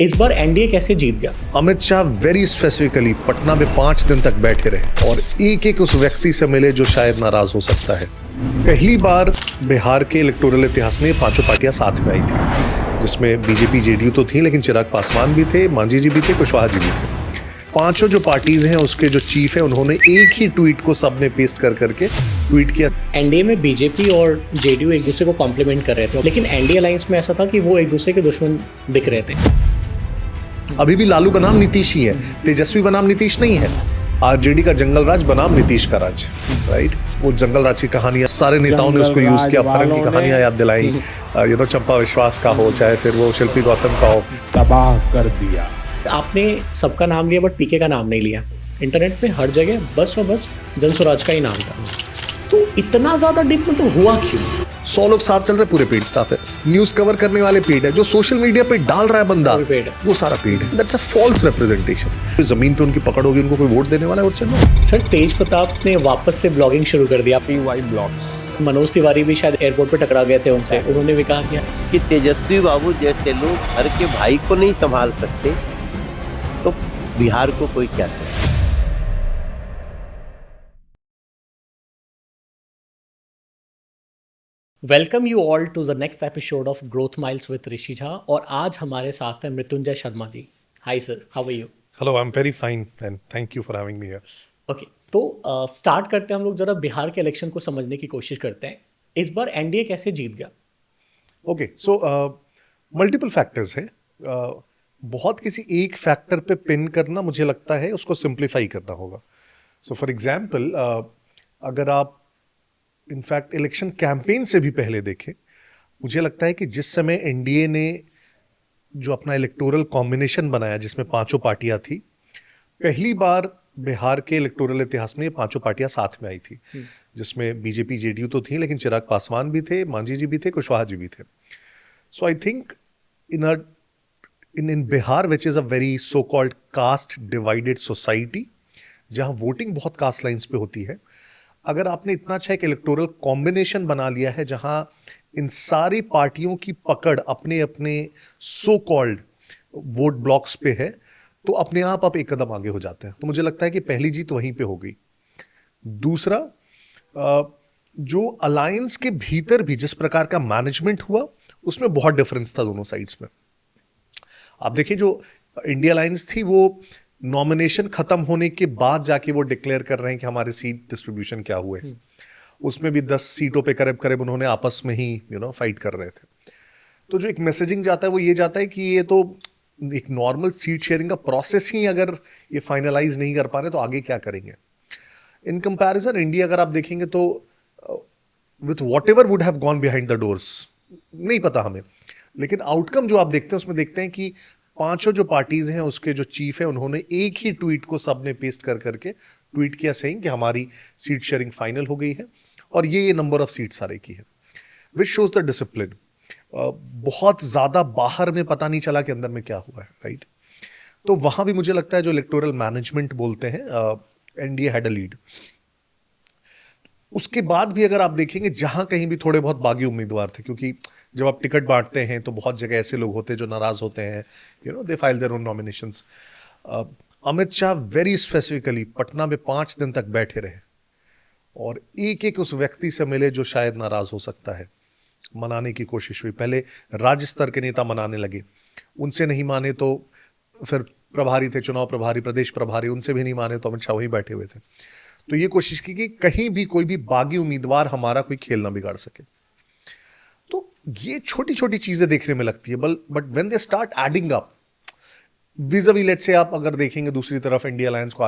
इस बार एनडीए कैसे जीत गया? अमित शाह वेरी स्पेसिफिकली पटना में 5 दिन तक बैठे रहे और एक एक उस व्यक्ति से मिले जो शायद नाराज हो सकता है। पहली बार बिहार के इलेक्टोरल इतिहास में 5 पार्टियां साथ में आई थी, जिसमें बीजेपी जेडीयू तो थी, लेकिन चिराग पासवान भी थे, मांझी जी भी थे, कुशवाहा जी भी थे। पांचों जो पार्टीज हैं उसके जो चीफ है उन्होंने एक ही ट्वीट को सबने पेस्ट कर करके ट्वीट किया। एनडीए में बीजेपी और जेडीयू एक दूसरे को कॉम्प्लीमेंट कर रहे थे, लेकिन एनडीए अलायंस में ऐसा था कि वो एक दूसरे के दुश्मन दिख रहे थे। अभी भी लालू बनाम नीतीश ही है, तेजस्वी बनाम नीतीश नहीं है। आरजेडी का जंगल राज बनाम नीतीश का राज, राइट। वो जंगल राज की कहानियां सारे नेताओं ने उसको यूज किया, अपहरण की कहानियां याद दिलाई, चंपा विश्वास का हो, चाहे फिर वो शिल्पी गौतम का हो, तबाह कर दिया। आपने सबका नाम लिया बट पीके का नाम नहीं लिया। इंटरनेट पे हर जगह बस और बस जनसुराज का ही नाम था, तो इतना ज्यादा डिप में तो हुआ क्यों? 100 लोग साथ चल रहे, पूरे पेड स्टाफ है, न्यूज कवर करने वाले पेड है, जो सोशल मीडिया पे डाल रहा है बंदा वो सारा पेड है। That's a false representation. जमीन पे उनकी पकड़ होगी, उनको कोई वोट देने वाला है? नो सर, तेज प्रताप ने वापस से ब्लॉगिंग शुरू कर दिया। PY blogs. मनोज तिवारी भी शायद एयरपोर्ट पे टकरा गए थे उनसे, उन्होंने भी कहा किया कि तेजस्वी बाबू जैसे लोग घर के भाई को नहीं संभाल सकते तो बिहार को कोई क्या सकता। Welcome you all to the next episode of Growth Miles with Rishi Jha. और आज हमारे साथ हैं Mrityunjay Sharma ji. Hi sir, how are you? Hello, I am very fine and thank you for having me here. Okay, तो स्टार्ट करते हैं हम लोग, जरा बिहार के इलेक्शन को समझने की कोशिश करते हैं। इस बार एनडीए कैसे जीत गया? ओके, सो मल्टीपल फैक्टर्स हैं। बहुत किसी एक फैक्टर पे पिन करना, मुझे लगता है उसको सिंप्लीफाई करना होगा। सो फॉर एग्जांपल, अगर आप इनफैक्ट इलेक्शन कैंपेन से भी पहले देखें, मुझे लगता है कि जिस समय एनडीए ने जो अपना इलेक्टोरल कॉम्बिनेशन बनाया जिसमें 5 पार्टियां थी, पहली बार बिहार के इलेक्टोरल इतिहास में ये 5 पार्टियां साथ में आई थी, जिसमें बीजेपी जेडीयू तो थी, लेकिन चिराग पासवान भी थे, मांझी जी भी थे, कुशवाहा जी भी थे। So I think in Bihar, which is a very so-called caste divided society, जहां वोटिंग बहुत कास्ट लाइंस पे होती है, अगर आपने इतना अच्छा एक इलेक्टोरल कॉम्बिनेशन बना लिया है जहां इन सारी पार्टियों की पकड़ अपने अपने सो कॉल्ड वोट ब्लॉक्स पे है, तो अपने आप एक कदम आगे हो जाते हैं। तो मुझे लगता है कि पहली जीत वहीं पे हो गई। दूसरा, जो अलायंस के भीतर भी जिस प्रकार का मैनेजमेंट हुआ, उसमें बहुत डिफरेंस था दोनों साइड्स में। आप देखिए, जो इंडिया अलायंस थी वो नॉमिनेशन खत्म होने के बाद जाके वो डिक्लेयर कर रहे हैं कि हमारे सीट डिस्ट्रीब्यूशन क्या हुए। उसमें भी 10 सीटों पे करीब करीब उन्होंने आपस में ही फाइट कर रहे थे। तो जो एक मैसेजिंग जाता है वो ये जाता है कि ये तो एक नॉर्मल सीट शेयरिंग का प्रोसेस ही अगर ये फाइनलाइज नहीं कर पा रहे तो आगे क्या करेंगे। इन कंपैरिजन इंडिया अगर आप देखेंगे तो with what ever would have gone behind the doors, नहीं पता हमें, लेकिन आउटकम जो आप देखते हैं उसमें देखते हैं कि 5 जो पार्टीज हैं उसके जो चीफ है उन्होंने एक ही ट्वीट को सबने पेस्ट कर करके ट्वीट किया, सेइंग कि हमारी सीट शेयरिंग फाइनल हो गई है और ये नंबर ऑफ सीट सारे की है, विच शोज द डिसिप्लिन। बहुत ज्यादा बाहर में पता नहीं चला कि अंदर में क्या हुआ है, राइट। तो वहां भी मुझे लगता है जो इलेक्टोरल मैनेजमेंट बोलते हैं, एनडीए हैड अ लीड। उसके बाद भी अगर आप देखेंगे जहां कहीं भी थोड़े बहुत बागी उम्मीदवार थे, क्योंकि जब आप टिकट बांटते हैं तो बहुत जगह ऐसे लोग होते हैं जो नाराज होते हैं, they file their own nominations. Amit Shah very specifically Patna में 5 दिन तक बैठे रहे और एक एक उस व्यक्ति से मिले जो शायद नाराज हो सकता है। मनाने की कोशिश हुई, पहले राज्य स्तर के नेता मनाने लगे, उनसे नहीं माने तो फिर प्रभारी थे, चुनाव प्रभारी, प्रदेश प्रभारी, उनसे भी नहीं माने तो अमित शाह वहीं बैठे हुए थे। तो ये कोशिश की कि कहीं भी कोई भी बागी उम्मीदवार हमारा कोई खेल ना बिगाड़ सके। तो ये छोटी छोटी चीजें देखने में लगती है, but when they start adding up, vis-a-vis let's say आप अगर देखेंगे दूसरी तरफ इंडिया अलायंस को,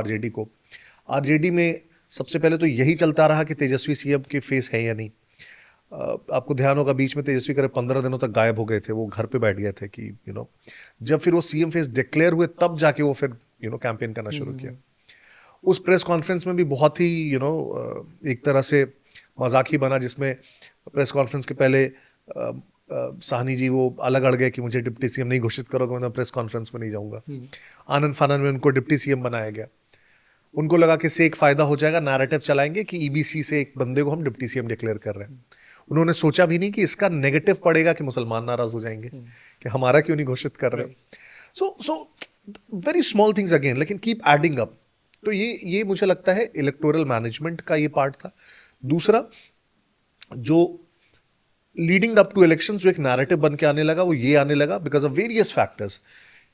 आरजेडी में सबसे पहले तो यही चलता रहा कि तेजस्वी सीएम के फेस है या नहीं। आपको ध्यान होगा बीच में तेजस्वी करीब 15 दिनों तक गायब हो गए थे, वो घर पे बैठ गए थे कि जब फिर वो सीएम फेस डिक्लेयर हुए तब जाके वो फिर कैंपेन करना शुरू किया। उस प्रेस कॉन्फ्रेंस में भी बहुत ही एक तरह से मजाक ही बना, जिसमें प्रेस कॉन्फ्रेंस के पहले साहनी जी वो अलग अड़ गए कि मुझे डिप्टी सीएम नहीं घोषित करोगे, मैं प्रेस कॉन्फ्रेंस में नहीं जाऊंगा। आनंद फानन में उनको डिप्टी सीएम बनाया गया। उनको लगा कि इससे एक फायदा हो जाएगा, नैरेटिव चलाएंगे कि ईबीसी से एक बंदे को हम डिप्टी सीएम डिक्लेयर कर रहे हैं। उन्होंने सोचा भी नहीं कि इसका नेगेटिव पड़ेगा कि मुसलमान नाराज हो जाएंगे कि हमारा क्यों नहीं घोषित कर रहे। So very small things again, लेकिन कीप एडिंग अप। तो ये मुझे लगता है इलेक्टोरल मैनेजमेंट का ये पार्ट था। दूसरा, जो लीडिंग अप टू इलेक्शन जो एक नैरेटिव बन के आने लगा, वो ये आने लगा बिकॉज ऑफ वेरियस फैक्टर्स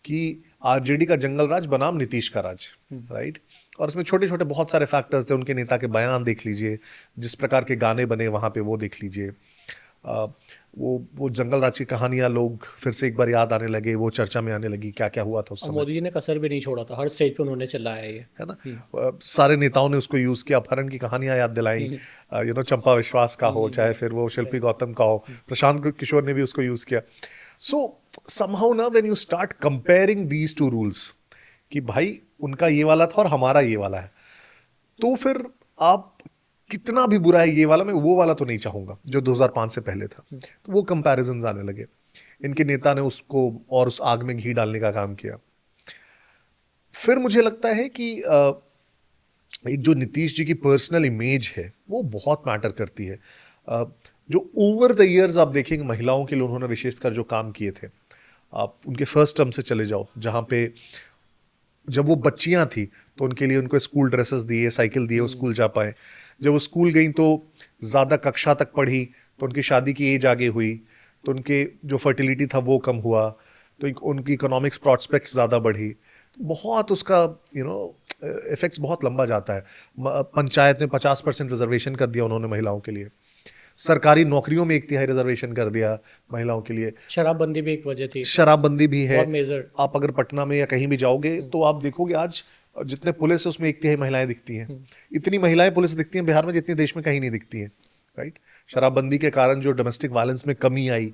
कि आरजेडी का जंगल राज बनाम नीतीश का राज, राइट। और इसमें छोटे छोटे बहुत सारे फैक्टर्स थे। उनके नेता के बयान देख लीजिए, जिस प्रकार के गाने बने वहाँ पे वो देख लीजिए। वो जंगल राज की कहानियां लोग फिर से एक बार याद आने लगे, वो चर्चा में आने लगी क्या क्या हुआ था उस और समय, मोदी जी ने कसर भी नहीं छोड़ा था, हर स्टेज पे उन्होंने चिल्लाया ये। है ना। सारे नेताओं ने उसको यूज किया, अपहरण की कहानियां याद दिलाई, चंपा विश्वास का हो, चाहे फिर वो शिल्पी गौतम का हो, प्रशांत किशोर ने भी उसको यूज किया। सो समहाउ ना when you start comparing these two rules कि भाई उनका ये वाला था और हमारा ये वाला है, तो फिर आप कितना भी बुरा है ये वाला, मैं वो वाला तो नहीं चाहूंगा जो 2005 से पहले था। तो वो कंपैरिजंस आने लगे। इनके नेता ने उसको और उस आग में घी डालने का काम किया। फिर मुझे लगता है कि एक जो नीतीश जी की पर्सनल इमेज है वो बहुत मैटर करती है। जो ओवर द इयर्स आप देखेंगे महिलाओं के लिए उन्होंने विशेषकर जो काम किए थे, आप उनके फर्स्ट टर्म से चले जाओ, जहां पे जब वो बच्चियां थी तो उनके लिए उनको स्कूल ड्रेसेस दिए, साइकिल दिए, वो स्कूल जा पाए। जब वो स्कूल गई तो ज़्यादा कक्षा तक पढ़ी तो उनकी शादी की एज आगे हुई, तो उनके जो फर्टिलिटी था वो कम हुआ, तो उनकी इकोनॉमिक्स प्रॉस्पेक्ट्स ज़्यादा बढ़ी। तो बहुत उसका इफेक्ट्स बहुत लंबा जाता है। पंचायत में 50% रिजर्वेशन कर दिया उन्होंने महिलाओं के लिए, सरकारी नौकरियों में 1/3 रिजर्वेशन कर दिया महिलाओं के लिए। शराबबंदी भी एक वजह थी, शराबबंदी भी है। और मेजर आप अगर पटना में या कहीं भी जाओगे तो आप देखोगे आज जितने पुलिस है उसमें 1/3 महिलाएं दिखती हैं। इतनी महिलाएं पुलिस दिखती हैं बिहार में जितनी देश में कहीं नहीं दिखती हैं, राइट। शराबबंदी के कारण जो डोमेस्टिक वायलेंस में कमी आई,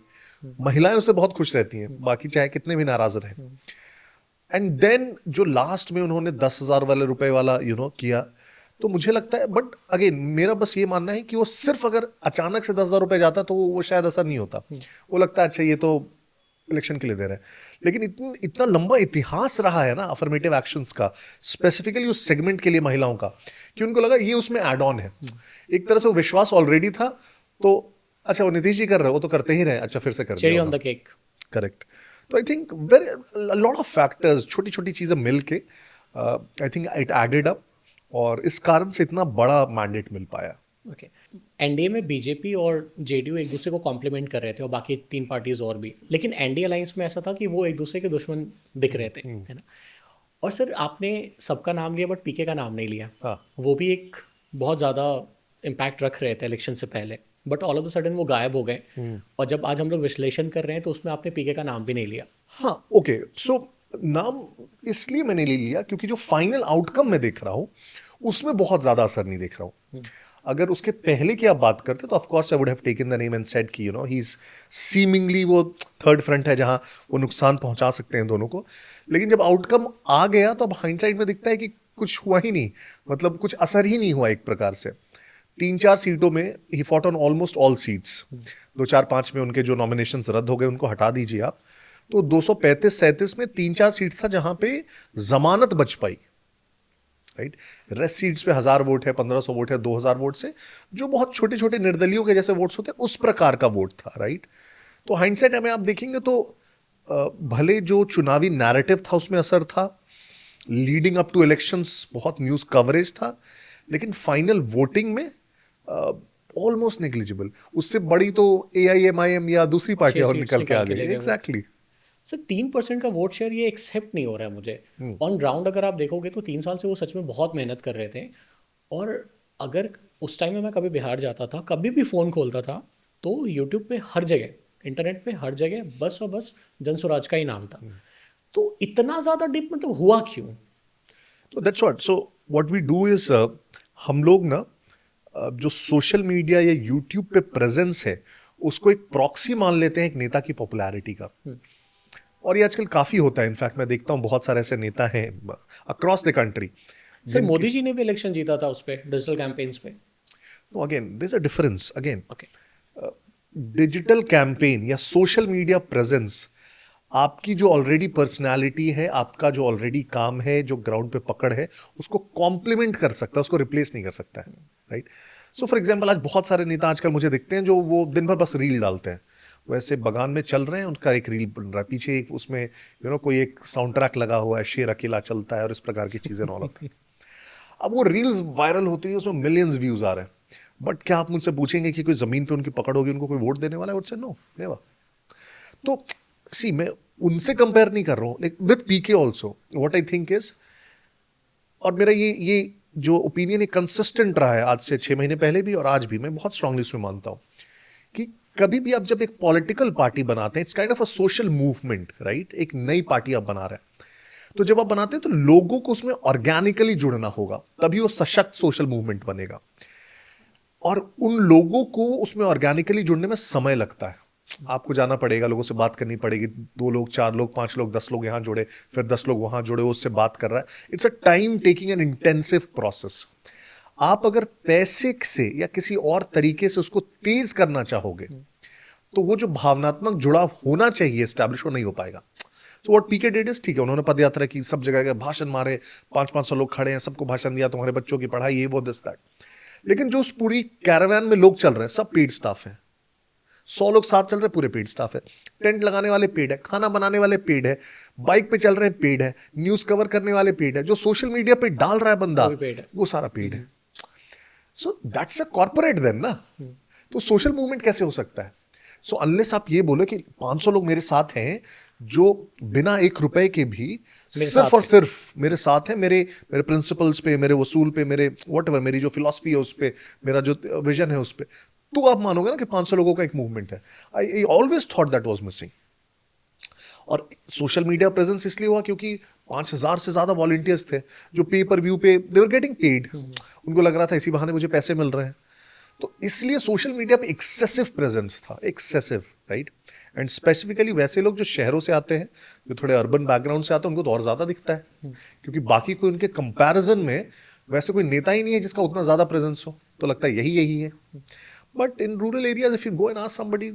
महिलाएं उससे बहुत खुश रहती हैं, बाकी चाहे कितने भी नाराज रहे। एंड देन जो लास्ट में उन्होंने 10,000 वाले रुपए वाला किया, तो मुझे लगता है, बट अगेन मेरा बस ये मानना है कि वो सिर्फ अगर अचानक से 10,000 रुपए जाता तो वो शायद असर नहीं होता। वो लगता है अच्छा ये तो इलेक्शन के लिए दे रहे हैं, लेकिन इतना लंबा इतिहास रहा है ना अफर्मेटिव एक्शंस का, स्पेसिफिकली उस सेगमेंट के लिए महिलाओं का, कि उनको लगा ये उसमें एड ऑन है। एक तरह से वो विश्वास ऑलरेडी था, तो अच्छा वो नीतीश जी कर रहे हो, वो तो करते ही रहे, अच्छा फिर से कर cherry on the cake. Correct. तो I think very lot of factors, छोटी छोटी चीजें मिलके I think it added up, और इस कारण से इतना बड़ा मैंडेट मिल पाया। ओके, एनडीए में बीजेपी और जेडीयू एक दूसरे को कॉम्प्लीमेंट कर रहे थे, और बाकी 3 पार्टीज और भी, लेकिन एनडीए अलायंस में ऐसा था कि वो एक दूसरे के दुश्मन दिख रहे थे, है ना। और सर आपने सबका नाम लिया बट पीके का नाम नहीं लिया। हाँ। वो भी एक बहुत ज़्यादा इम्पैक्ट रख रहे थे इलेक्शन से पहले, but all of the sudden वो गायब हो गए। और जब आज हम लोग विश्लेषण कर रहे हैं तो उसमें आपने पीके का नाम भी नहीं लिया। हाँ, ओके। सो नाम इसलिए मैंने ले लिया क्योंकि जो फाइनल आउटकम मैं देख रहा हूँ उसमें बहुत ज्यादा असर नहीं देख रहा हूँ। अगर उसके पहले की आप बात करते तो of course I would have taken the name and said कि ही इज सीमिंगली वो थर्ड फ्रंट है जहां वो नुकसान पहुंचा सकते हैं दोनों को। लेकिन जब आउटकम आ गया तो अब हाइंडसाइड में दिखता है कि कुछ हुआ ही नहीं, मतलब कुछ असर ही नहीं हुआ एक प्रकार से। 3-4 सीटों में he fought on almost all seats. 2-4-5 में उनके जो नॉमिनेशंस रद्द हो गए उनको हटा दीजिए आप, तो 235-37 में 3-4 सीट था जहां पे जमानत बच पाई, राइट। रेस्ट सीट्स पे 1000 वोट है, 1500 वोट है, 2000 वोट से जो बहुत छोटे छोटे निर्दलियों के जैसे वोट्स होते हैं उस प्रकार का वोट था, राइट। तो हाइंडसाइट में आप देखेंगे तो भले जो चुनावी नैरेटिव था उसमें असर था, लीडिंग अप टू इलेक्शंस बहुत न्यूज कवरेज था, लेकिन फाइनल वोटिंग में ऑलमोस्ट नेग्लिजिबल। उससे बड़ी तो AIMIM या दूसरी पार्टियां और निकल के आ गई। एग्जैक्टली सर 3% का वोट शेयर ये एक्सेप्ट नहीं हो रहा है मुझे। ऑन ग्राउंड अगर आप देखोगे तो 3 साल से वो सच में बहुत मेहनत कर रहे थे। और अगर उस टाइम में मैं कभी बिहार जाता था, कभी भी फ़ोन खोलता था, तो यूट्यूब पे हर जगह, इंटरनेट पे हर जगह बस और बस जनसुराज का ही नाम था। तो इतना ज़्यादा डिप मतलब हुआ क्यों? तो that's what, so what we do is हम लोग ना जो सोशल मीडिया या यूट्यूब पे प्रेजेंस है उसको एक प्रॉक्सी मान लेते हैं एक नेता की पॉपुलैरिटी का। और ये आजकल काफी होता है। इनफैक्ट मैं देखता हूँ बहुत सारे ऐसे नेता हैं across the country. Sir Modi ji ने भी इलेक्शन जीता था उस पर, डिजिटल कैंपेन्स पे। तो again there is a difference. Again okay, digital campaign या सोशल मीडिया प्रेजेंस आपकी जो ऑलरेडी पर्सनालिटी है, आपका जो ऑलरेडी काम है, जो ग्राउंड पे पकड़ है, उसको कॉम्प्लीमेंट कर सकता है, उसको रिप्लेस नहीं कर सकता है, राइट। सो फॉर एग्जाम्पल आज बहुत सारे नेता आजकल मुझे दिखते हैं जो वो दिन भर बस रील डालते हैं, वैसे बगान में चल रहे हैं, उनका एक रील बन रहा है, पीछे एक उसमें कोई एक साउंड ट्रैक लगा हुआ है, शेर अकेला चलता है और इस प्रकार की चीजें ऑल ऑफ। अब वो रील्स वायरल होती है, उसमें मिलियंस व्यूज आ रहे हैं, बट क्या आप मुझसे पूछेंगे कि कोई जमीन पे उनकी पकड़ होगी, उनको कोई वोट देने वाला है? से नो, नेवर। तो सी, मैं उनसे कंपेयर नहीं कर रहा हूँ, with PK also what I think is, और मेरा ये जो ओपिनियन कंसिस्टेंट रहा है आज से 6 महीने पहले भी और आज भी, मैं बहुत स्ट्रांगली इसमें मानता हूं कि कभी भी आप जब एक पॉलिटिकल पार्टी बनाते हैं, it's kind of a social movement, right? एक नई पार्टी आप बना रहे हैं, तो जब आप बनाते हैं तो लोगों को उसमें ऑर्गेनिकली जुड़ना होगा, तभी वो सशक्त सोशल मूवमेंट बनेगा। और उन लोगों को उसमें ऑर्गेनिकली जुड़ने में समय लगता है, आपको जाना पड़ेगा, लोगों से बात करनी पड़ेगी, 2 लोग 4 लोग 5 लोग 10 लोग यहाँ जुड़े, फिर 10 लोग वहां जुड़े, उससे बात कर रहा है। It's a time taking and intensive process. आप अगर पैसे से या किसी और तरीके से उसको तेज करना चाहोगे तो वो जो भावनात्मक जुड़ाव होना चाहिए एस्टैब्लिश, वो नहीं हो पाएगा। So what PK did is, ठीक है, उन्होंने पदयात्रा की, सब जगह के भाषण मारे, 500 लोग खड़े हैं, सबको भाषण दिया, तुम्हारे बच्चों की पढ़ाई, ये वो दिस दैट। लेकिन जो उस पूरी कैरावैन में लोग चल रहे हैं सब पेड स्टाफ है, 100 लोग साथ चल रहे हैं, पूरे पेड स्टाफ है, टेंट लगाने वाले पेड है, खाना बनाने वाले पेड है, बाइक पे चल रहे हैं पेड है, न्यूज कवर करने वाले पेड है, जो सोशल मीडिया पे डाल रहा है बंदा वो सारा पेड है। So that's a corporate then ना। तो सोशल मूवमेंट कैसे हो सकता है? सो अनलेस आप ये बोलो कि 500 लोग मेरे साथ हैं जो बिना 1 रुपए के भी सिर्फ और सिर्फ मेरे साथ हैं, मेरे प्रिंसिपल्स पे, मेरे वसूल पे, मेरे व्हाटएवर, मेरी जो फिलॉसफी है उस पे, मेरा जो विजन है उस पे, तो आप मानोगे ना कि 500 लोगों का एक मूवमेंट है। I always thought that was missing. और सोशल मीडिया प्रेजेंस इसलिए हुआ क्योंकि 5000 से ज्यादा वॉलंटियर्स थे जो पे पर व्यू पे दे वर गेटिंग पेड, उनको लग रहा था इसी बहाने मुझे पैसे मिल रहे हैं, तो इसलिए सोशल मीडिया पे एक्सेसिव प्रेजेंस था, एक्सेसिव, राइट? एंड स्पेसिफिकली वैसे लोग जो शहरों से आते हैं, जो थोड़े अर्बन बैकग्राउंड से आते हैं, उनको तो और ज्यादा दिखता है, क्योंकि बाकी कोई उनके कंपैरिजन में वैसे कोई नेता ही नहीं है जिसका उतना ज्यादा प्रेजेंस हो, तो लगता है यही है। But in rural areas if you go and ask somebody,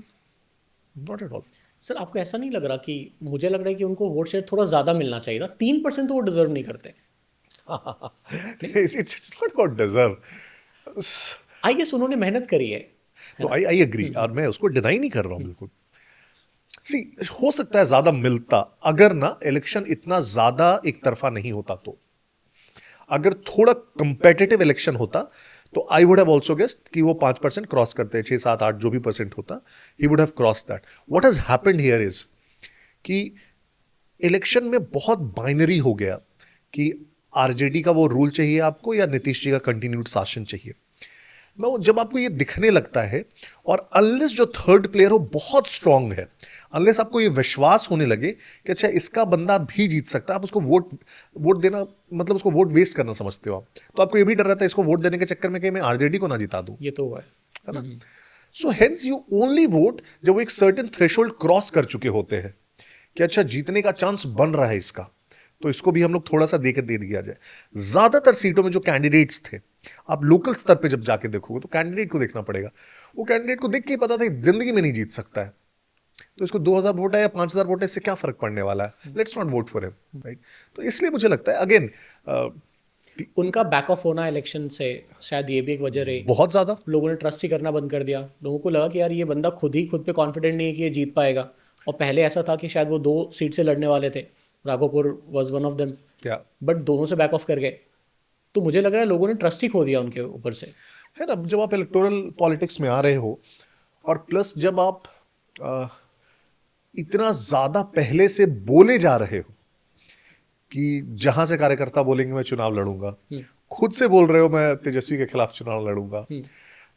not at all. Sir, आपको ऐसा नहीं लग रहा कि, मुझे लग रहा है कि उनको वोट शेयर थोड़ा ज़्यादा मिलना चाहिए था? 3% तो वो डिजर्व नहीं करते। It's not about deserve. I guess उन्होंने मेहनत करी है। तो आई एग्री, और मैं उसको डिनाई नहीं कर रहा हूं बिल्कुल। सी, हो सकता है ज्यादा मिलता अगर ना इलेक्शन इतना ज्यादा एक तरफा नहीं होता, तो अगर थोड़ा कंपेटिटिव इलेक्शन होता तो I would have also guessed कि वो 5% क्रॉस करते हैं, 6, 7, 8 जो भी परसेंट होता, he would have cross that. What has happened here is कि इलेक्शन में बहुत बाइनरी हो गया कि आरजेडी का वो रूल चाहिए आपको या नीतीश जी का कंटिन्यूड शासन चाहिए। नो, जब आपको ये दिखने लगता है और अनलेस जो थर्ड प्लेयर हो बहुत स्ट्रांग है, अनलेस आपको ये विश्वास होने लगे कि अच्छा इसका बंदा भी जीत सकता है, आप उसको वोट देना मतलब उसको वोट वेस्ट करना समझते हो आप, तो आपको ये भी डर रहता है इसको वोट देने के चक्कर में कि मैं आरजेडी को ना जिता दूं। ये तो हुआ है ना? So hence you only vote जब वो एक सर्टेन थ्रेशोल्ड क्रॉस कर चुके होते हैं कि अच्छा जीतने का चांस बन रहा है इसका, तो इसको भी हम लोग थोड़ा सा देकर दे दिया जाए। ज्यादातर सीटों में जो कैंडिडेट्स थे, आप लोकल स्तर पे जब जाके देखोगे तो कैंडिडेट को देखना पड़ेगा, वो कैंडिडेट को देख के ही पता था जिंदगी में नहीं जीत सकता है, तो इसको 2000 वोट है या 5000 वोट है, इससे क्या फर्क पड़ने वाला है, let's not vote for him, right? तो इसलिए मुझे लगता है अगेन उनका बैक ऑफ होना इलेक्शन से शायद ये भी एक वजह रही। बहुत ज्यादा लोगों ने ट्रस्ट ही करना बंद कर दिया, लोगों को लगा कि यार ये बंदा खुद पे कॉन्फिडेंट नहीं है कि ये जीत पाएगा। और पहले ऐसा था कि शायद वो 2 सीट से लड़ने वाले थे, Raghopur was one of them, but दोनों से बैक ऑफ कर गए। तो मुझे लग रहा है लोगों ने ट्रस्ट ही खो दिया उनके ऊपर से, है ना? जब आप इलेक्टोरल पॉलिटिक्स में आ रहे हो और प्लस जब आप इतना ज्यादा पहले से बोले जा रहे हो कि जहां से कार्यकर्ता बोलेंगे मैं चुनाव लड़ूंगा, खुद से बोल रहे हो मैं तेजस्वी के खिलाफ चुनाव लड़ूंगा,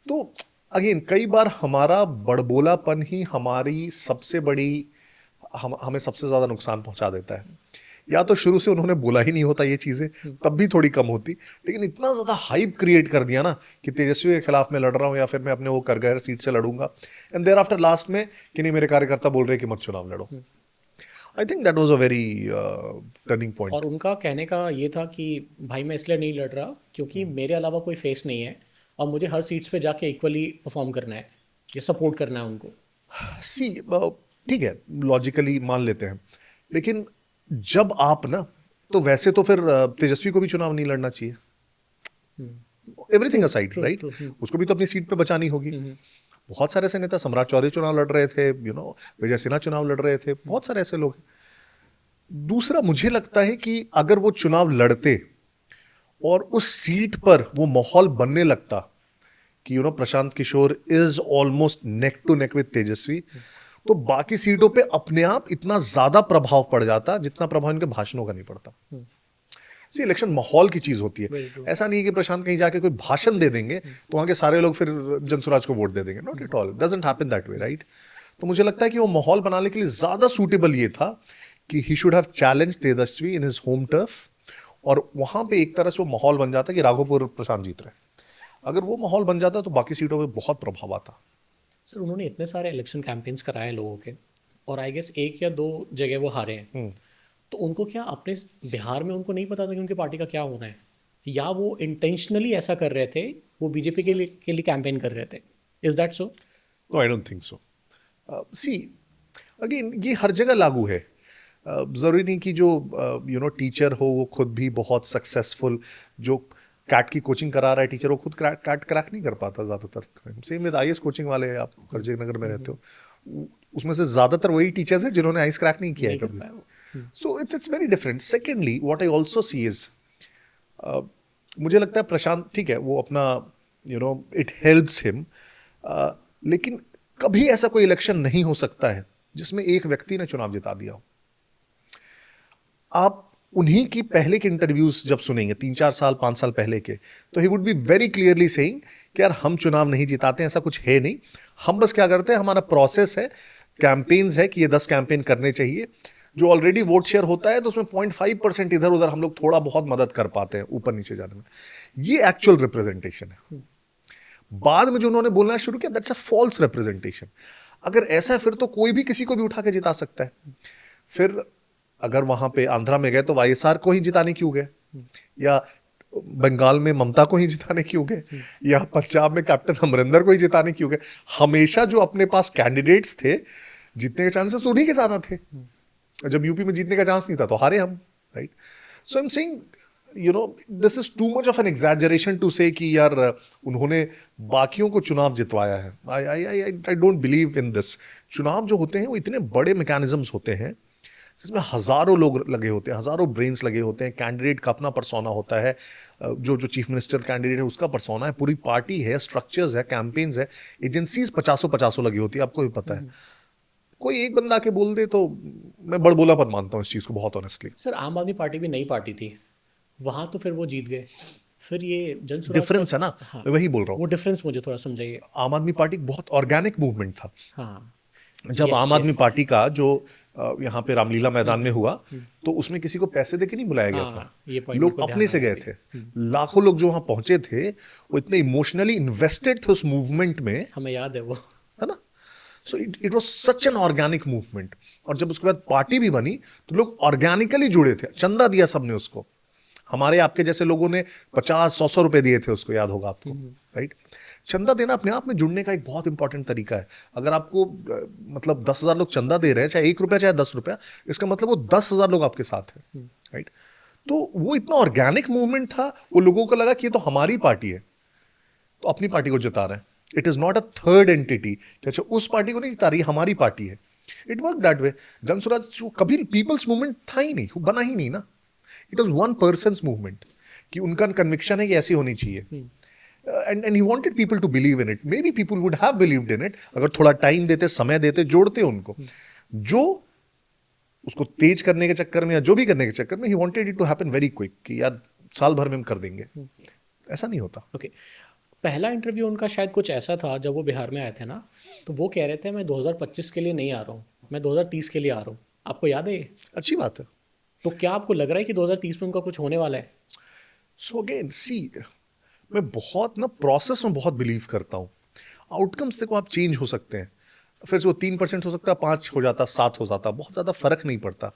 तो अगेन कई बार हमारा बड़बोलापन ही हमारी सबसे बड़ी हमें सबसे ज्यादा नुकसान पहुंचा देता है। या तो शुरू से उन्होंने बोला ही नहीं होता ये चीजें, तब भी थोड़ी कम होती, लेकिन इतना ज्यादा हाइप क्रिएट कर दिया ना कि तेजस्वी के खिलाफ मैं लड़ रहा हूं या फिर मैं अपने वो करगहर सीट से लड़ूंगा, एंड देयर आफ्टर लास्ट में कि नहीं मेरे कार्यकर्ता बोल रहे हैं कि मत चुनाव लड़ो। I think that was a very turning point. और उनका कहने का ये था कि भाई मैं इसलिए नहीं लड़ रहा क्योंकि मेरे अलावा कोई फेस नहीं है और मुझे हर सीट्स पे जाके इक्वली परफॉर्म करना है, ये सपोर्ट करना है उनको। सी, ठीक है, लॉजिकली मान लेते हैं, लेकिन जब आप ना, तो वैसे तो फिर तेजस्वी को भी चुनाव नहीं लड़ना चाहिए, एवरीथिंग असाइड, राइट? उसको भी तो अपनी सीट पे बचानी होगी, बहुत सारे ऐसे नेता, सम्राट चौधरी चुनाव लड़ रहे थे, विजय सिन्हा चुनाव लड़ रहे थे, बहुत सारे ऐसे लोग हैं। दूसरा, मुझे लगता है कि अगर वो चुनाव लड़ते और उस सीट पर वो माहौल बनने लगता कि Prashant Kishor is almost neck to neck with Tejashwi, तो बाकी सीटों पे अपने आप इतना ज्यादा प्रभाव पड़ जाता जितना प्रभाव इनके भाषणों का नहीं पड़ता। सी, इलेक्शन माहौल की चीज होती है। ऐसा नहीं है कि प्रशांत कहीं जाके कोई भाषण दे देंगे तो वहां के सारे लोग फिर जनसुराज को वोट दे देंगे। Not at all, doesn't happen that way, right? तो मुझे लगता है कि वो माहौल बनाने के लिए ज्यादा सूटेबल ये था कि he should have challenge Tejashwi in his home turf, और वहां पे एक तरह से वो माहौल बन जाता कि राघोपुर प्रशांत जीत रहे। अगर वो माहौल बन जाता तो बाकी सीटों पे बहुत प्रभाव आता। सर, उन्होंने इतने सारे इलेक्शन कैंपेन्स कराए लोगों के, और आई गेस 1 या 2 जगह वो हारे हैं, तो उनको क्या अपने बिहार में उनको नहीं पता था कि उनकी पार्टी का क्या होना है, या वो इंटेंशनली ऐसा कर रहे थे, वो बीजेपी के लिए कैंपेन कर रहे थे? Is that so? No, I don't think so. See, again ये हर जगह लागू है। जरूरी नहीं कि जो टीचर हो वो खुद भी बहुत सक्सेसफुल, जो कैट की कोचिंग करा रहा है टीचर, वो खुद कैट क्रैक नहीं कर पाता ज्यादातर। सेम विद आईएएस कोचिंग वाले, आप करजई नगर में रहते हो, उसमें से ज्यादातर वही टीचर्स हैं जिन्होंने आईएएस क्रैक नहीं किया है कभी। So it's very different. Secondly, what I also see is, मुझे लगता है प्रशांत, ठीक है, वो अपना इट हेल्प्स हिम, लेकिन कभी ऐसा कोई इलेक्शन नहीं हो सकता है जिसमें एक व्यक्ति ने चुनाव जिता दिया हो। आप उन्हीं की पहले के इंटरव्यूज जब सुनेंगे 3-4 साल 5 साल पहले के, तो he would be very clearly saying कि यार हम चुनाव नहीं जिताते, ऐसा कुछ है नहीं, हम बस क्या करते हैं, हमारा प्रोसेस है, कैंपेन्स है कि ये 10 कैंपेन करने चाहिए, जो ऑलरेडी वोट शेयर होता है तो उसमें 0.5% इधर उधर हम लोग थोड़ा बहुत मदद कर पाते हैं ऊपर नीचे जाने में। ये एक्चुअल रिप्रेजेंटेशन है। बाद में जो उन्होंने बोलना शुरू किया, दैट्स अ फॉल्स रिप्रेजेंटेशन। अगर ऐसा है फिर तो कोई भी किसी को भी उठा के जिता सकता है। फिर अगर वहां पे आंध्रा में गए तो वाईएसआर को ही जिताने क्यों गए, या बंगाल में ममता को ही जिताने क्यों गए, या पंजाब में कैप्टन अमरिंदर को ही जिताने क्यों गए? हमेशा जो अपने पास कैंडिडेट्स थे, जीतने के चांसेस उन्हीं के ज्यादा थे। जब यूपी में जीतने का चांस नहीं था तो हारे हम, right? So I am saying, this is too much of an exaggeration to say कि यार उन्होंने बाकियों को चुनाव जितवाया है। I don't believe in this. चुनाव जो होते हैं वो इतने बड़े मैकेनिज्म्स होते हैं जिसमें हजारों लोग लगे होते हैं, हजारों ब्रेन्स लगे होते हैं, कैंडिडेट का अपना पर्सोना होता है, जो चीफ मिनिस्टर कैंडिडेट है उसका पर्सोना है, पूरी पार्टी है, स्ट्रक्चर्स है, कैंपेन्स है, एजेंसीज 50 लगी होती है, आपको भी पता है। कोई एक बंदा के बोल दे तो मैं बड़बोलापन मानता हूँ इस चीज को, बहुत ऑनेस्टली। सर, आम आदमी पार्टी भी नई पार्टी थी, वहां तो फिर वो जीत गए, फिर ये जनसुराज डिफरेंस है ना, मैं वही बोल रहा हूँ। वो डिफरेंस मुझे थोड़ा समझाइए। आम आदमी पार्टी बहुत ऑर्गेनिक मूवमेंट था। हाँ, जब आम आदमी पार्टी का जो यहाँ पे रामलीला मैदान में हुआ, तो उसमें किसी को पैसे देके नहीं बुलाया गया था, लोग अपने से गए थे। लाखों लोग जो वहां पहुंचे थे, वो इतने इमोशनली इन्वेस्टेड थे उस मूवमेंट में, हमें याद है वो, है ना? So it was such an organic movement. और जब उसके बाद पार्टी भी बनी तो लोग ऑर्गेनिकली जुड़े थे, चंदा दिया सबने उसको। हमारे आपके जैसे लोगों ने 50-100 रुपए दिए थे उसको, याद होगा आपको, राइट? चंदा देना अपने आप में जुड़ने का एक बहुत इंपॉर्टेंट तरीका है। अगर आपको मतलब 10,000 लोग चंदा दे रहे हैं, चाहे 1 रुपया चाहे 10 रुपया, इसका मतलब वो 10,000 लोग आपके साथ हैं, राइट? तो वो इतना ऑर्गेनिक मूवमेंट था, वो लोगों को लगा कि ये तो हमारी पार्टी है, तो अपनी पार्टी को जिता रहे हैं। It is not a third entity, अच्छा उस पार्टी को नहीं जिता रही, हमारी पार्टी है। It work that way. Jan Suraaj कभी पीपल्स मूवमेंट था ही नहीं, बना ही नहीं ना। It was one persons movement कि उनका कन्विक्शन है कि ऐसी होनी चाहिए, and he wanted people to believe in it. Maybe people would have believed in it अगर थोड़ा टाइम देते, समय देते, जोड़ते उनको। जो उसको तेज करने के चक्कर में या जो भी करने के चक्कर में, he wanted it to happen very quick कि यार साल भर में हम कर देंगे, ऐसा नहीं होता। ओके, पहला इंटरव्यू उनका शायद कुछ ऐसा था, जब वो बिहार में आए थे ना, तो वो कह रहे थे मैं 2025 के लिए नहीं आ रहा हूँ, मैं 2030 के लिए आ रहा हूँ। आपको याद है ये? अच्छी बात है। तो क्या आपको लग रहा है कि 2030 में उनका कुछ होने वाला है? सो अगेन सी, मैं बहुत ना प्रोसेस में बहुत बिलीव करता हूँ। आउटकम्स देखो आप चेंज हो सकते हैं, फिर से वो 3% हो सकता है, 5 हो जाता, 7 हो जाता, बहुत ज़्यादा फर्क नहीं पड़ता।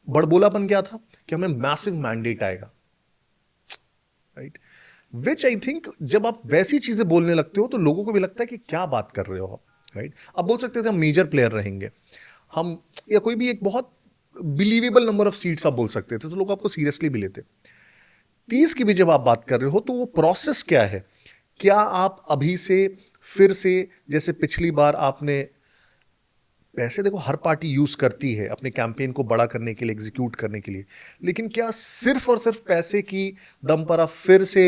बड़बोलापन क्या था कि हमें मैसिव मैंडेट आएगा, राइट? विच आई थिंक जब आप वैसी चीज़ें बोलने लगते हो तो लोगों को भी लगता है कि क्या बात कर रहे हो आप, राइट? आप बोल सकते थे हम मेजर प्लेयर रहेंगे, हम, या कोई भी एक बहुत बिलीवेबल नंबर ऑफ सीट्स आप बोल सकते थे, तो लोग आपको सीरियसली भी लेते। 30 की भी जब आप बात कर रहे हो तो वो प्रोसेस क्या है, क्या आप अभी से फिर से जैसे पिछली बार आपने पैसे, देखो हर पार्टी यूज करती है अपने कैंपेन को बड़ा करने के लिए, एग्जीक्यूट करने के लिए, लेकिन क्या सिर्फ और सिर्फ पैसे की दम पर आप फिर से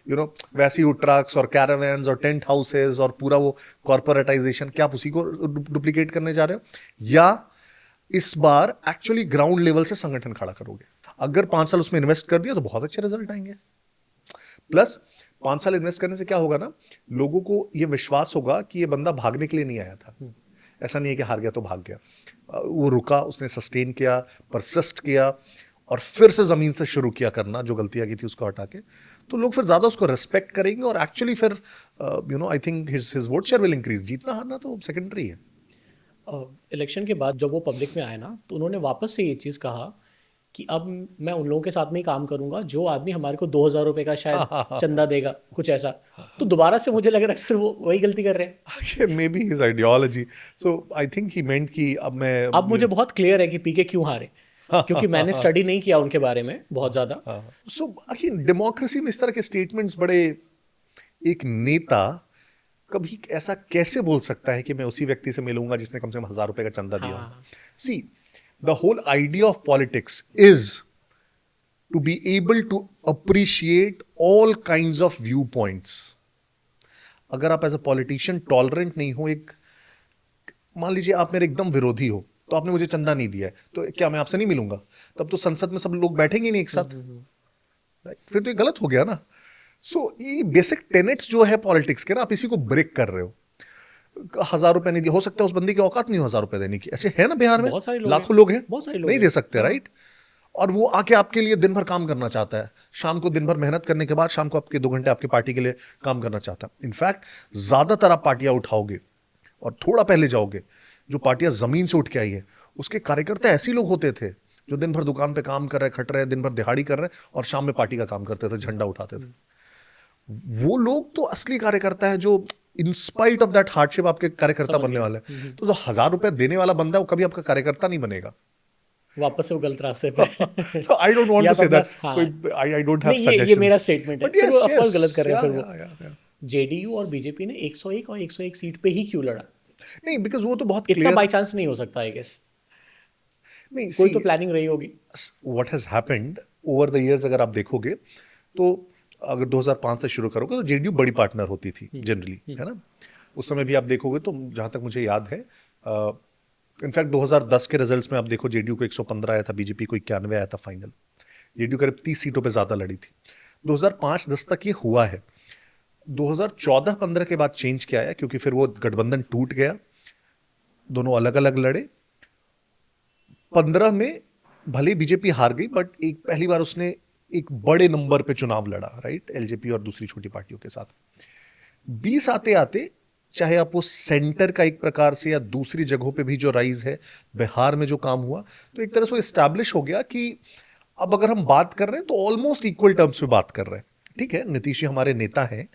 वैसे ही ट्रक्स और कैरावैन्स और टेंट हाउसेस और पूरा वो कॉर्पोरेटाइजेशन, क्या आप उसी को डुप्लीकेट करने जा रहे हो, या इस बार एक्चुअली ग्राउंड लेवल से संगठन खड़ा करोगे? अगर 5 साल उसमें इन्वेस्ट कर दिया तो बहुत अच्छे रिजल्ट आएंगे। प्लस 5 साल इन्वेस्ट करने से क्या होगा ना, लोगों को यह विश्वास होगा कि ये बंदा भागने के लिए नहीं आया था। ऐसा नहीं है कि हार गया तो भाग गया, वो रुका, उसने सस्टेन किया, परसिस्ट किया और फिर से जमीन से शुरू किया करना, जो गलतियां की थी उसको हटा के, तो लोग फिर ज्यादा उसको रिस्पेक्ट करेंगे और एक्चुअली फिर I think his vote share will increase. जीतना हारना तो सेकेंडरी है। इलेक्शन के बाद जब वो पब्लिक में आए ना, तो उन्होंने वापस से ये चीज़ कहा कि अब मैं उन लोगों के साथ में ही काम करूंगा जो आदमी हमारे को 2,000 रुपये का शायद चंदा देगा, कुछ ऐसा। तो दोबारा से मुझे लग रहा है फिर वो वही गलती कर रहे हैं। Maybe his ideology, so I think he meant कि अब मुझे बहुत क्लियर है कि पीके क्यों हारे, क्योंकि मैंने स्टडी नहीं किया उनके बारे में बहुत ज़्यादा। सो अगेन डेमोक्रेसी में इस तरह के स्टेटमेंट्स बड़े, एक नेता कभी ऐसा कैसे बोल सकता है कि मैं उसी व्यक्ति से मिलूंगा जिसने कम से कम 1,000 रुपए का चंदा दिया? सी, the whole idea of politics is to be able to appreciate all kinds of viewpoints. अगर आप एज अ पॉलिटिशियन टॉलरेंट नहीं हो, एक मान लीजिए आप मेरे एकदम विरोधी हो, तो आपने मुझे चंदा नहीं दिया है, तो क्या मैं आपसे नहीं मिलूंगा? तब तो संसद में सब लोग बैठेंगे नहीं एक साथ, फिर तो ये गलत हो गया ना। सो ये बेसिक टेनेट्स जो है पॉलिटिक्स के ना, आप इसी को ब्रेक कर रहे हो। 1,000 रुपए नहीं दिया, हो सकता है उस बंदे की औकात नहीं हो 1,000 रुपए देने की, ऐसे है ना बिहार में, लाखों लोग हैं, नहीं दे सकते, राइट? और वो आके आपके लिए दिन भर काम करना चाहता है, शाम को दिन भर मेहनत करने के बाद शाम को आपके 2 घंटे आपकी पार्टी के लिए काम करना चाहता है। इनफैक्ट ज्यादातर आप पार्टियां उठाओगे और थोड़ा पहले जाओगे, जो पार्टियां जमीन से उठ के आई है उसके कार्यकर्ता ऐसे लोग होते थे जो दिन भर दुकान पे काम कर रहे, खट रहे, दिन भर दिहाड़ी कर रहे और शाम में पार्टी का काम करते थे, झंडा उठाते थे। वो लोग तो असली कार्यकर्ता है जो in spite of that hardship आपके कार्यकर्ता बनने वाले हैं। तो जो 1,000 रुपए देने वाला बंदा है वो कभी आपका कार्यकर्ता नहीं बनेगा, वापस से वो गलत रास्ते पे। तो I don't want to say that, I don't have suggestions, ये मेरा स्टेटमेंट है, बट वो ऑफ कोर्स गलत कर रहे हैं फिर वो। जेडीयू और बीजेपी ने 101 और 101 सीट पे ही क्यों लड़ा? नहीं, बिकॉज़ वो तो बहुत इतना क्लियर, बाय चांस नहीं हो सकता आई गेस, नहीं, कोई तो प्लानिंग रही होगी। What has happened over the years, अगर आप देखोगे तो अगर 2005 से शुरू करोगे तो जेडीयू बड़ी पार्टनर होती थी जनरली, है ना? उस समय भी आप देखोगे तो जहां तक मुझे याद है, इनफैक्ट 2010 के रिजल्ट्स में आप देखो जेडीयू को 115 आया था, बीजेपी को 91 आया था फाइनल। जेडीयू करीब 30 सीटों पे ज्यादा लड़ी थी। 2005-10 तक ये हुआ है। 2014-15 के बाद चेंज किया है, क्योंकि फिर वो गठबंधन टूट गया, दोनों अलग अलग लड़े। 15 में भले बीजेपी हार गई, बट एक पहली बार उसने एक बड़े नंबर पे चुनाव लड़ा, राइट, एलजेपी और दूसरी छोटी पार्टियों के साथ। 20 आते आते, चाहे आप वो सेंटर का एक प्रकार से या दूसरी जगहों पे भी जो राइज है, बिहार में जो काम हुआ, तो एक तरह से एस्टैब्लिश हो गया कि अब अगर हम बात कर रहे हैं तो ऑलमोस्ट इक्वल टर्म्स पे बात कर रहे हैं। ठीक है, नीतीश जी हमारे नेता हैं,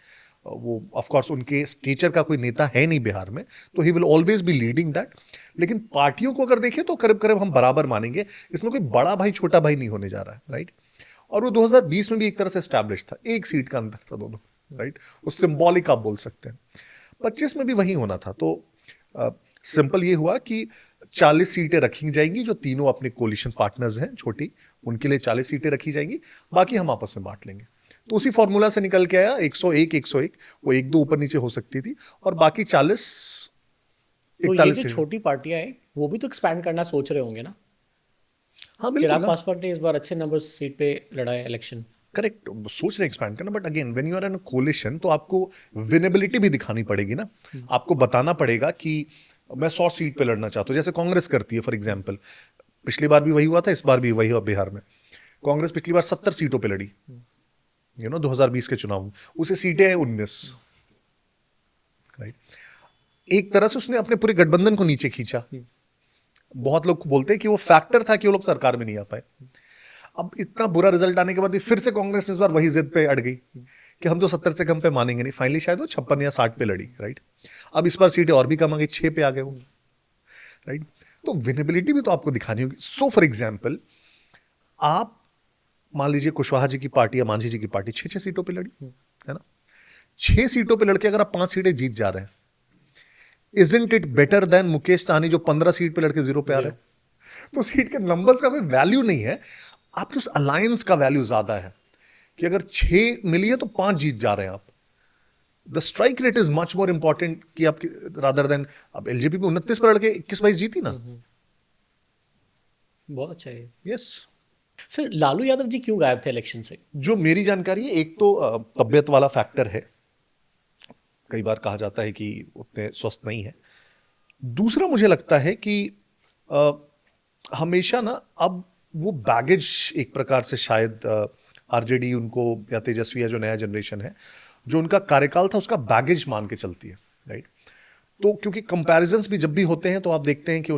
वो ऑफ कोर्स उनके स्टेचर का कोई नेता है नहीं बिहार में, तो he will always be leading that. लेकिन पार्टियों को अगर देखें तो करीब करीब हम बराबर मानेंगे, इसमें कोई बड़ा भाई छोटा भाई नहीं होने जा रहा है, राइट। और वो 2020 में भी एक तरह से एस्टैब्लिश था, 1 सीट का अंतर था दोनों, राइट, वो सिंबॉलिक आप बोल सकते हैं। 25 में भी वही होना था। तो सिंपल ये हुआ कि 40 सीटें रखी जाएंगी, जो तीनों अपने कोलिशन पार्टनर्स हैं छोटी, उनके लिए 40 सीटें रखी जाएंगी, बाकी हम आपस में बांट लेंगे। तो उसी फॉर्मूला से निकल के आया 101, वो 1-2 ऊपर नीचे हो सकती थी, और बाकी 40 तो ये जो छोटी पार्टियां हैं वो भी तो एक्सपैंड करना सोच रहे होंगे ना? हाँ, चिराग पासवान ने इस बार अच्छे नंबर सीट पे लड़ा है इलेक्शन। करेक्ट, सोच रहे एक्सपैंड करना, but again when you are in coalition तो आपको विनेबिलिटी भी दिखानी पड़ेगी ना। आपको बताना पड़ेगा कि मैं 100 सीट पे लड़ना चाहता हूँ, जैसे कांग्रेस करती है फॉर एग्जांपल। पिछली बार भी वही हुआ था, इस बार भी वही हुआ बिहार में। कांग्रेस पिछली बार 70 सीटों पे लड़ी, 2020 के चुनाव में, उसे सीटें हैं 19, राइट। एक तरह से उसने अपने पूरे गठबंधन को नीचे खींचा। बहुत लोग बोलते हैं कि वो फैक्टर था कि वो लोग सरकार में नहीं आ पाए। अब इतना बुरा रिजल्ट आने के बाद फिर से कांग्रेस इस बार वही जिद पे अड़ गई कि हम तो 70 से कम पे मानेंगे नहीं। फाइनली शायद वो 56 या 60 पे लड़ी, राइट। अब इस बार सीटें और भी कम आ गई, 6 पे आ गए वो, राइट। तो विनेबिलिटी भी तो आपको दिखानी होगी। सो फॉर एग्जाम्पल, आप मान लीजिए कुशवाहा जी की पार्टी या मांझी जी की पार्टी 6-6 सीटों पे लड़ी, है ना। 6 सीटों पे लड़के अगर आप 5 सीटें जीत जा रहे हैं, isn't it better then Mukesh Sahani जो 15 सीट पे लड़के 0 पे आ रहे हैं? तो सीट के नंबर्स का कोई वैल्यू नहीं है, आपके उस अलायंस का वैल्यू ज्यादा है कि अगर 6 मिली है तो 5 जीत जा रहे हैं आप। The strike rate is much more important कि आपकी रादर देन। अब एलजेपी पे 29 पे लड़के 21-22 जीती ना। बहुत अच्छा है। यस। सर लालू यादव जी क्यों गायब थे इलेक्शन से? जो मेरी जानकारी है, एक तो तबियत वाला फैक्टर है, कई बार कहा जाता है कि उतने स्वस्थ नहीं है। दूसरा मुझे लगता है कि हमेशा ना अब वो बैगेज एक प्रकार से शायद आरजेडी उनको या तेजस्वी या जो नया जनरेशन है, जो उनका कार्यकाल था उसका बैगेज मान के चलती है, राइट। तो क्योंकि कंपैरिजंस भी जब भी होते हैं तो आप देखते हैं कि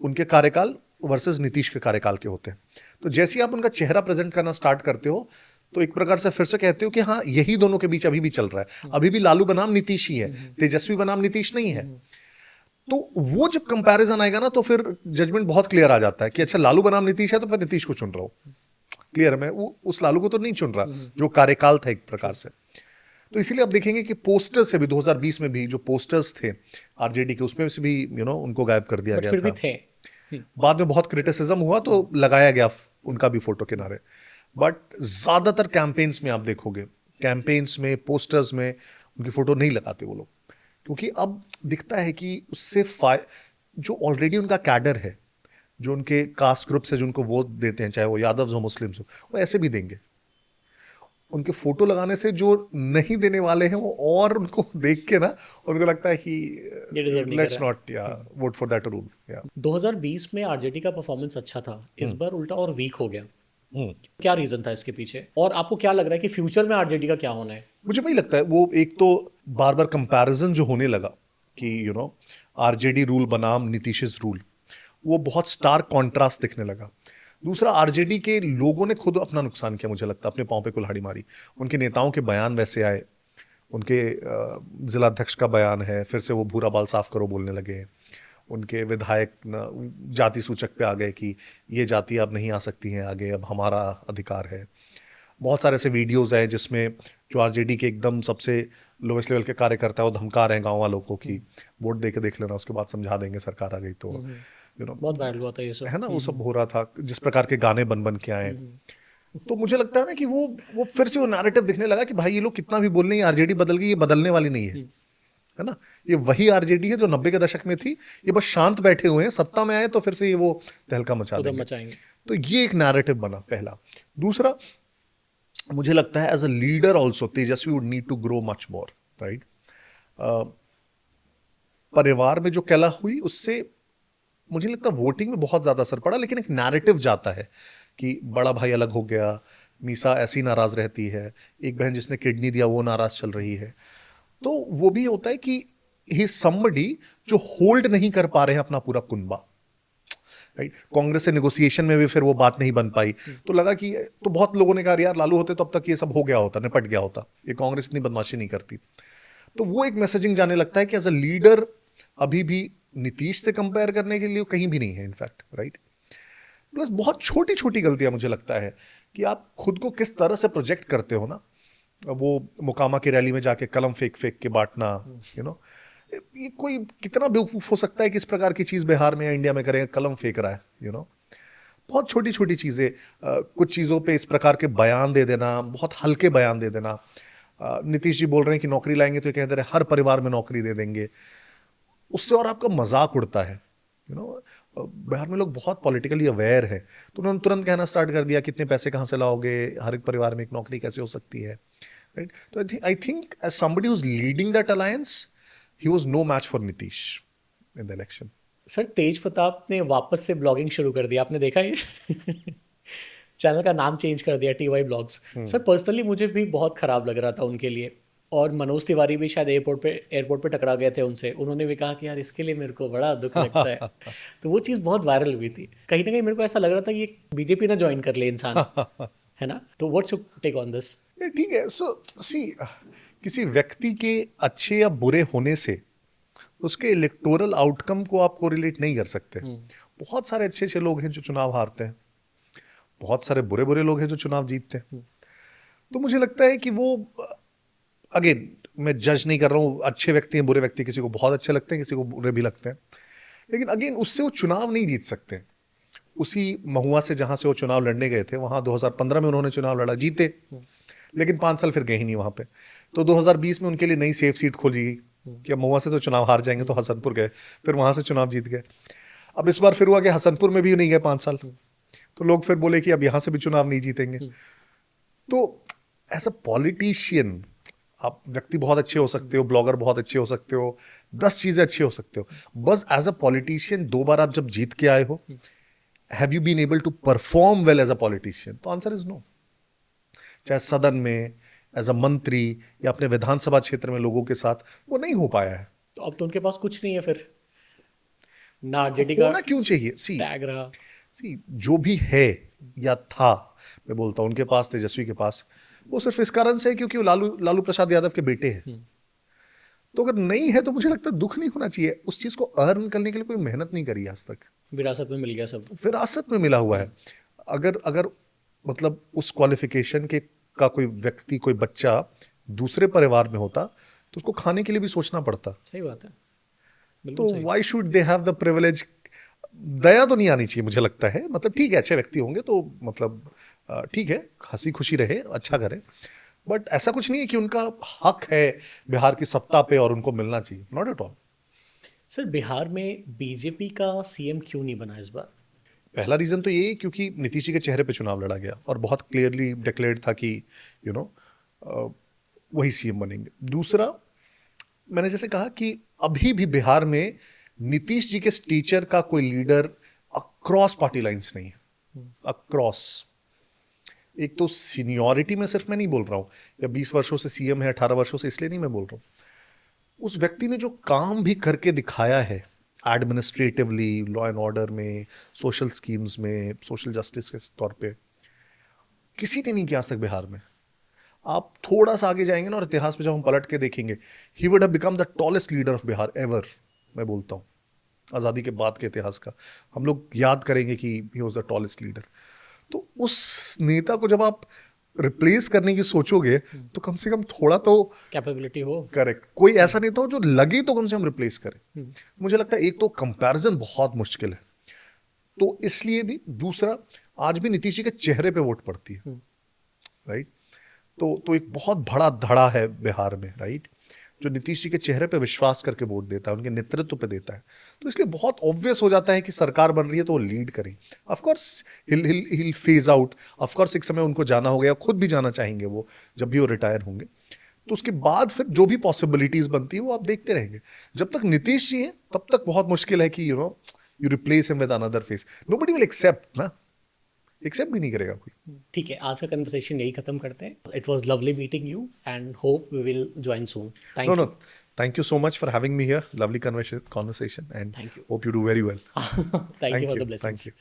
उनके कार्यकाल वर्सेस नीतीश के कार्यकाल के होते हैं। तो जैसे ही आप उनका चेहरा प्रेजेंट करना स्टार्ट करते हो तो एक प्रकार से फिर से कहते हो कि हाँ, यही दोनों के बीच अभी भी चल रहा है, अभी भी लालू बनाम नीतीश ही है, तेजस्वी बनाम नीतीश नहीं है। तो वो जब कंपैरिजन आएगा ना तो फिर जजमेंट बहुत क्लियर आ जाता है कि अच्छा लालू बनाम नीतीश है तो फिर नीतीश को चुन रहा हूं। क्लियर है, मैं उस लालू को तो नहीं चुन रहा जो कार्यकाल था एक प्रकार से। तो इसीलिए आप देखेंगे कि पोस्टर्स से भी 2020 में भी जो पोस्टर्स थे आरजेडी के, उसमें से भी उनको गायब कर दिया गया फिर भी था। थे। बाद में बहुत क्रिटिसिज्म हुआ तो लगाया गया उनका भी फोटो किनारे। बट ज्यादातर कैंपेन्स में आप देखोगे, कैंपेन्स में पोस्टर्स में उनकी फोटो नहीं लगाते वो लोग, क्योंकि अब दिखता है कि उससे जो ऑलरेडी उनका कैडर है, जो उनके कास्ट ग्रुप से जो उनको वोट देते हैं, चाहे वो यादव हो मुस्लिम्स हो, वो ऐसे भी देंगे। उनके फोटो लगाने से जो नहीं देने वाले हैं वो और उनको देख के ना उनको लगता है कि let's not vote for that rule. 2020 में आरजेडी का परफॉर्मेंस अच्छा था, इस बार उल्टा और वीक हो गया। क्या रीजन था इसके पीछे, और आपको क्या लग रहा है कि फ्यूचर में आरजेडी का क्या होना है? मुझे वही लगता है, वो एक तो बार बार कंपैरिजन जो होने लगा कि आरजेडी रूल बनाम नीतीश रूल, वो बहुत स्टार कॉन्ट्रास्ट दिखने लगा। दूसरा, आरजेडी के लोगों ने खुद अपना नुकसान किया, मुझे लगता है अपने पांव पे कुल्हाड़ी मारी। उनके नेताओं के बयान वैसे आए, उनके जिलाध्यक्ष का बयान है, फिर से वो भूरा बाल साफ करो बोलने लगे। उनके विधायक जाति सूचक पे आ गए कि ये जाति अब नहीं आ सकती हैं आगे, अब हमारा अधिकार है। बहुत सारे ऐसे वीडियोस हैं जिसमें जो आरजेडी के एकदम सबसे लोवेस्ट लेवल के कार्यकर्ता है वो धमका रहे हैं गांव वालों को कि वोट दे के देख लेना, उसके बाद समझा देंगे सरकार आ गई तो। बहुत वायरल हुआ था ये सब, है ना, वो सब हो रहा था, जिस प्रकार के गाने बन बन के आए। तो मुझे लगता है ना कि वो फिर से वो नैरेटिव दिखने लगा कि भाई ये लोग कितना भी बोल रहे हैं, आरजेडी बदल गई, ये बदलने वाली नहीं है ना। ये वही आरजेडी है जो 90 के दशक में थी, ये बस शांत बैठे हुए हैं, सत्ता में आए तो फिर से ये वो तहलका मचा देंगे। तो ये एक नैरेटिव बना पहला। दूसरा, मुझे लगता है as a leader also Tejashwi would need to grow much more, right. परिवार में जो कलह हुई उससे मुझे लगता है वोटिंग में बहुत ज्यादा असर पड़ा, लेकिन एक नैरेटिव जाता है कि बड़ा भाई अलग हो गया, मीसा ऐसी नाराज रहती है, एक बहन जिसने किडनी दिया वो नाराज चल रही है। तो वो भी होता है कि ही समबडी जो होल्ड नहीं कर पा रहे हैं अपना पूरा कुनबा, राइट। कांग्रेस से नेगोशिएशन में भी फिर वो बात नहीं बन पाई, तो लगा कि तो बहुत लोगों ने कहा यार लालू होते तो अब तक ये सब हो गया होता, निपट गया होता, ये कांग्रेस इतनी बदमाशी नहीं करती। तो वो एक मैसेजिंग जाने लगता है कि एज अ लीडर अभी भी नीतीश से कंपेयर करने के लिए कहीं भी नहीं है इनफैक्ट, राइट। प्लस बहुत छोटी छोटी गलतियां मुझे लगता है कि आप खुद को किस तरह से प्रोजेक्ट करते हो ना, वो मुकामा की रैली में जाके कलम फेंक फेंक के बांटना, ये कोई कितना बेवकूफ हो सकता है कि इस प्रकार की चीज बिहार में या इंडिया में करेगा, कलम फेंक रहा है, बहुत छोटी छोटी चीजें। कुछ चीजों पे इस प्रकार के बयान दे देना, बहुत हल्के बयान दे देना। नीतीश जी बोल रहे हैं कि नौकरी लाएंगे तो ये कह दे रहे हर परिवार में नौकरी दे देंगे, उससे और आपका मजाक उड़ता है। बिहार में लोग बहुत पॉलिटिकली अवेयर है, तो उन्होंने तुरंत कहना स्टार्ट कर दिया कितने पैसे कहाँ से लाओगे, हर एक परिवार में एक नौकरी कैसे हो सकती है, राइट। तो I think as somebody who is leading that alliance, he was no match for Nitish in the election. Sir Tej Pratap ने वापस से ब्लॉगिंग शुरू कर दिया, आपने देखा ये? चैनल का नाम चेंज कर दिया, TY ब्लॉग्स। सर पर्सनली मुझे भी बहुत खराब लग रहा था उनके लिए, और मनोज तिवारी भी शायद एयरपोर्ट पे टकरा गए थे उनसे, उन्होंने भी कहा कि यार इसके लिए मेरे को बड़ा दुख लगता है। तो वो चीज़ बहुत वायरल हुई थी, कहीं ना कहीं मेरे को ऐसा लग रहा था कि बीजेपी ना ज्वाइन कर ले इंसान, है ना। तो what's your take on this? ठीक है, सो सी, किसी व्यक्ति के अच्छे या बुरे होने से उसके इलेक्टोरल आउटकम को आप कोरिलेट नहीं कर सकते। बहुत सारे अच्छे अच्छे लोग हैं जो चुनाव हारते हैं, बहुत सारे बुरे बुरे लोग हैं जो चुनाव जीतते हैं। तो मुझे लगता है कि वो अगेन मैं जज नहीं कर रहा हूँ, अच्छे व्यक्ति हैं, बुरे व्यक्ति, किसी को बहुत अच्छे लगते हैं, किसी को बुरे भी लगते हैं, लेकिन अगेन उससे वो चुनाव नहीं जीत सकते। उसी महुआ से जहां से वो चुनाव लड़ने गए थे, वहां 2015 में उन्होंने चुनाव लड़ा, जीते, लेकिन 5 साल फिर गए ही नहीं वहां पे। तो 2020 में उनके लिए नई सेफ सीट खोली गई कि अब महुआ से तो चुनाव हार जाएंगे, तो हसनपुर गए, फिर वहां से चुनाव जीत गए। अब इस बार फिर हुआ कि हसनपुर में भी नहीं गए 5 साल, तो लोग फिर बोले कि अब यहां से भी चुनाव नहीं जीतेंगे। तो एज अ पॉलिटिशियन आप व्यक्ति बहुत अच्छे हो सकते हो, ब्लॉगर बहुत अच्छे हो सकते हो, 10 चीजें अच्छे हो सकते हो, बस एज अ पॉलिटिशियन 2 बार आप जब जीत के आए हो, have you been able to perform well as a politician? तो आंसर इज नो। चाहे सदन में, एज अ मंत्री, या अपने विधानसभा क्षेत्र में लोगों के साथ, वो नहीं हो पाया है। तो अब तो उनके पास कुछ नहीं है फिर, ना आरजेडी का होना क्यों चाहिए? टैग रहा। जो भी है या था, मैं बोलता हूं उनके पास, तेजस्वी के पास, वो सिर्फ इस कारण से है क्योंकि वो लालू प्रसाद यादव के बेटे हैं। तो अगर नहीं है तो मुझे लगता है दुख नहीं होना चाहिए। उस चीज को अर्न करने के लिए कोई मेहनत नहीं करी आज तक, विरासत में मिल गया सब। विरासत में मिला हुआ है। अगर अगर मतलब उस क्वालिफिकेशन के का कोई व्यक्ति, कोई बच्चा दूसरे परिवार में होता, तो उसको खाने के लिए भी सोचना पड़ता। सही बात है, तो बिल्कुल सही। Why should they have the privilege? दया तो नहीं आनी चाहिए मुझे लगता है। मतलब ठीक है, अच्छे व्यक्ति होंगे तो मतलब ठीक है, हंसी खुशी रहे, अच्छा करें, बट ऐसा कुछ नहीं है कि उनका हक है बिहार की सत्ता पे और उनको मिलना चाहिए, not at all. Sir, Bihar में बीजेपी का सीएम क्यों नहीं बना इस बार? पहला रीजन तो ये है क्योंकि नीतीश जी के चेहरे पे चुनाव लड़ा गया और बहुत क्लियरली डिक्लेयर्ड था कि यू नो वही सीएम बनेंगे। दूसरा, मैंने जैसे कहा कि अभी भी बिहार में नीतीश जी के स्टीचर का कोई लीडर अक्रॉस पार्टी लाइंस नहीं है। अक्रॉस, एक तो सीनियरिटी में सिर्फ मैं नहीं बोल रहा हूं, या 20 वर्षों से सीएम है, 18 वर्षों से, इसलिए नहीं मैं बोल रहा हूं। उस व्यक्ति ने जो काम भी करके दिखाया है एडमिनिस्ट्रेटिवली, लॉ एंड ऑर्डर में, सोशल स्कीम्स में, सोशल जस्टिस के तौर पे, किसी ने नहीं किया आज तक बिहार में। आप थोड़ा सा आगे जाएंगे ना और इतिहास में जब हम पलट के देखेंगे, he would have become the tallest leader of Bihar ever. मैं बोलता हूँ आज़ादी के बाद के इतिहास का हम लोग याद करेंगे कि he was the tallest leader. तो उस नेता को जब आप रिप्लेस करने की सोचोगे तो कम से कम थोड़ा तो कैपेबिलिटी हो। करेक्ट, कोई ऐसा नेता हो जो लगे तो कम से कम रिप्लेस करे। मुझे लगता है एक तो कंपैरिजन बहुत मुश्किल है, तो इसलिए भी। दूसरा, आज भी नीतीश जी के चेहरे पे वोट पड़ती है, राइट? तो एक बहुत बड़ा धड़ा है बिहार में, राइट, जो नीतीश जी के चेहरे पे विश्वास करके वोट देता है, उनके नेतृत्व पे देता है। तो इसलिए बहुत ऑब्वियस हो जाता है कि सरकार बन रही है तो वो लीड करें। Of course hill phase out, of course एक समय उनको जाना होगा, खुद भी जाना चाहेंगे वो जब भी वो रिटायर होंगे। तो उसके बाद फिर जो भी पॉसिबिलिटीज बनती है वो आप देखते रहेंगे। जब तक नीतीश जी हैं तब तक बहुत मुश्किल है कि you replace him with another face. Nobody will accept ना, एक्सेप्ट भी नहीं करेगा कोई। ठीक है, आज का कन्वर्सेशन यही खत्म करते हैं। It was lovely meeting you and hope we will join soon. Thank No, you. no. Thank you so much for having me here. Lovely conversation, and Thank you. hope you do very well. Thank you for the blessings. Thank you.